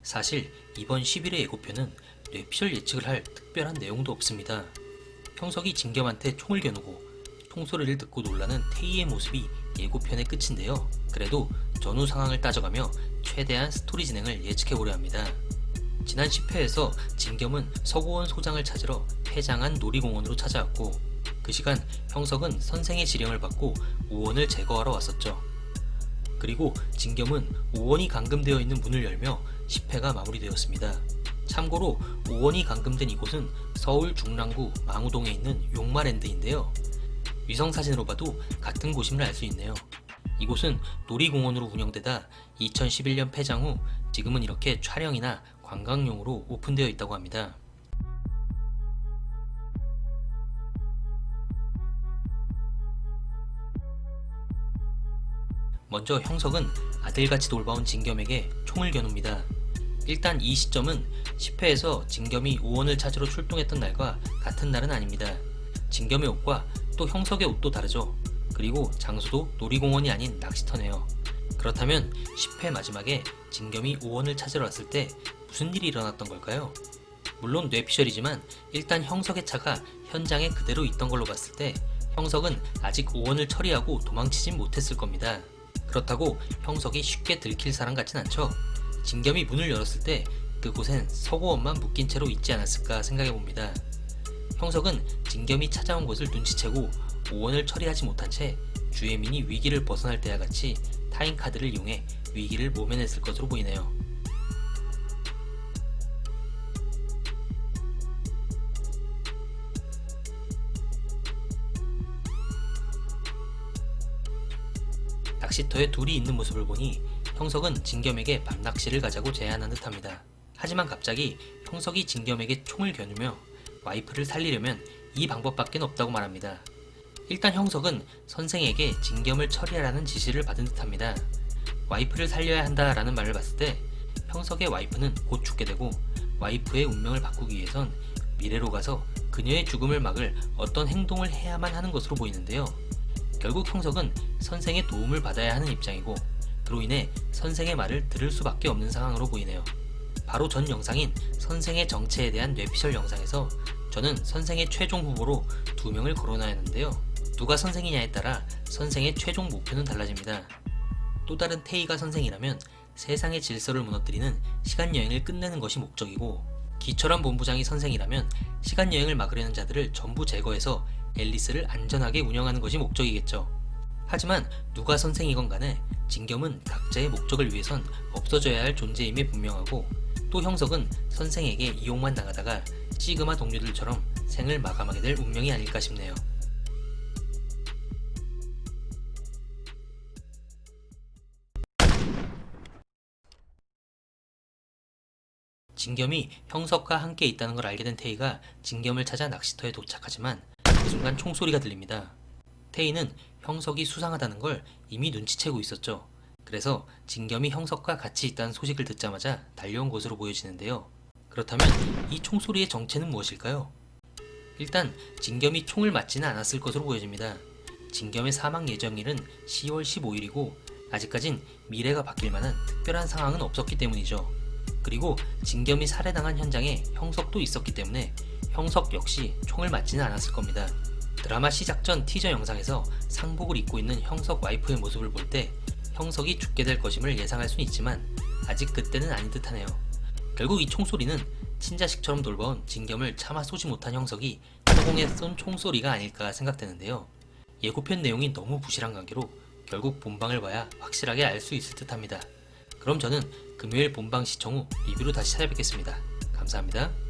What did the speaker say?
사실 이번 11회 예고편은 뇌피셜 예측을 할 특별한 내용도 없습니다. 형석이 진겸한테 총을 겨누고 총소리를 듣고 놀라는 태희의 모습이 예고편의 끝인데요. 그래도 전후 상황을 따져가며 최대한 스토리 진행을 예측해보려 합니다. 지난 10회에서 진겸은 서고원 소장을 찾으러 폐장한 놀이공원으로 찾아왔고, 그 시간 형석은 선생의 지령을 받고 오원을 제거하러 왔었죠. 그리고 진겸은 오원이 감금되어 있는 문을 열며 10회가 마무리되었습니다. 참고로 오원이 감금된 이곳은 서울 중랑구 망우동에 있는 용마랜드인데요. 위성사진으로 봐도 같은 곳임을 알 수 있네요. 이곳은 놀이공원으로 운영되다 2011년 폐장 후 지금은 이렇게 촬영이나 관광용으로 오픈되어 있다고 합니다. 먼저 형석은 아들같이 돌봐온 진겸에게 총을 겨눕니다. 일단 이 시점은 10회에서 진겸이 오원을 찾으러 출동했던 날과 같은 날은 아닙니다. 진겸의 옷과 또 형석의 옷도 다르죠. 그리고 장소도 놀이공원이 아닌 낚시터네요. 그렇다면 10회 마지막에 진겸이 오원을 찾으러 왔을 때 무슨 일이 일어났던 걸까요? 물론 뇌피셜이지만 일단 형석의 차가 현장에 그대로 있던 걸로 봤을 때 형석은 아직 오원을 처리하고 도망치진 못했을 겁니다. 그렇다고 형석이 쉽게 들킬 사람 같진 않죠. 진겸이 문을 열었을 때 그곳엔 서고원만 묶인 채로 있지 않았을까 생각해봅니다. 형석은 진겸이 찾아온 것을 눈치채고 오원을 처리하지 못한 채 주혜민이 위기를 벗어날 때와 같이 타인카드를 이용해 위기를 모면했을 것으로 보이네요. 낚시터에 둘이 있는 모습을 보니 형석은 진겸에게 밤낚시를 가자고 제안한 듯합니다. 하지만 갑자기 형석이 진겸에게 총을 겨누며 와이프를 살리려면 이 방법밖에 없다고 말합니다. 일단 형석은 선생에게 진겸을 처리하라는 지시를 받은 듯합니다. 와이프를 살려야 한다라는 말을 봤을 때 형석의 와이프는 곧 죽게 되고 와이프의 운명을 바꾸기 위해선 미래로 가서 그녀의 죽음을 막을 어떤 행동을 해야만 하는 것으로 보이는데요. 결국 형석은 선생의 도움을 받아야 하는 입장이고 그로 인해 선생의 말을 들을 수밖에 없는 상황으로 보이네요. 바로 전 영상인 선생의 정체에 대한 뇌피셜 영상에서 저는 선생의 최종 후보로 2명을 거론하였는데요. 누가 선생이냐에 따라 선생의 최종 목표는 달라집니다. 또 다른 태희가 선생이라면 세상의 질서를 무너뜨리는 시간여행을 끝내는 것이 목적이고, 기철환 본부장이 선생이라면 시간여행을 막으려는 자들을 전부 제거해서 앨리스를 안전하게 운영하는 것이 목적이겠죠. 하지만 누가 선생이건 간에 진겸은 각자의 목적을 위해선 없어져야 할 존재임이 분명하고, 또 형석은 선생에게 이용만 당하다가 시그마 동료들처럼 생을 마감하게 될 운명이 아닐까 싶네요. 진겸이 형석과 함께 있다는 걸 알게 된 태희가 진겸을 찾아 낚시터에 도착하지만 그 순간 총소리가 들립니다. 태희는 형석이 수상하다는 걸 이미 눈치채고 있었죠. 그래서 진겸이 형석과 같이 있다는 소식을 듣자마자 달려온 것으로 보여지는데요. 그렇다면 이 총소리의 정체는 무엇일까요? 일단 진겸이 총을 맞지는 않았을 것으로 보여집니다. 진겸의 사망 예정일은 10월 15일이고 아직까진 미래가 바뀔 만한 특별한 상황은 없었기 때문이죠. 그리고 진겸이 살해당한 현장에 형석도 있었기 때문에 형석 역시 총을 맞지는 않았을 겁니다. 드라마 시작 전 티저 영상에서 상복을 입고 있는 형석 와이프의 모습을 볼 때 형석이 죽게 될 것임을 예상할 수는 있지만 아직 그때는 아닌 듯하네요. 결국 이 총소리는 친자식처럼 돌봐온 진겸을 차마 쏘지 못한 형석이 허공에 쏜 총소리가 아닐까 생각되는데요. 예고편 내용이 너무 부실한 관계로 결국 본방을 봐야 확실하게 알 수 있을 듯합니다. 그럼 저는 금요일 본방 시청 후 리뷰로 다시 찾아뵙겠습니다. 감사합니다.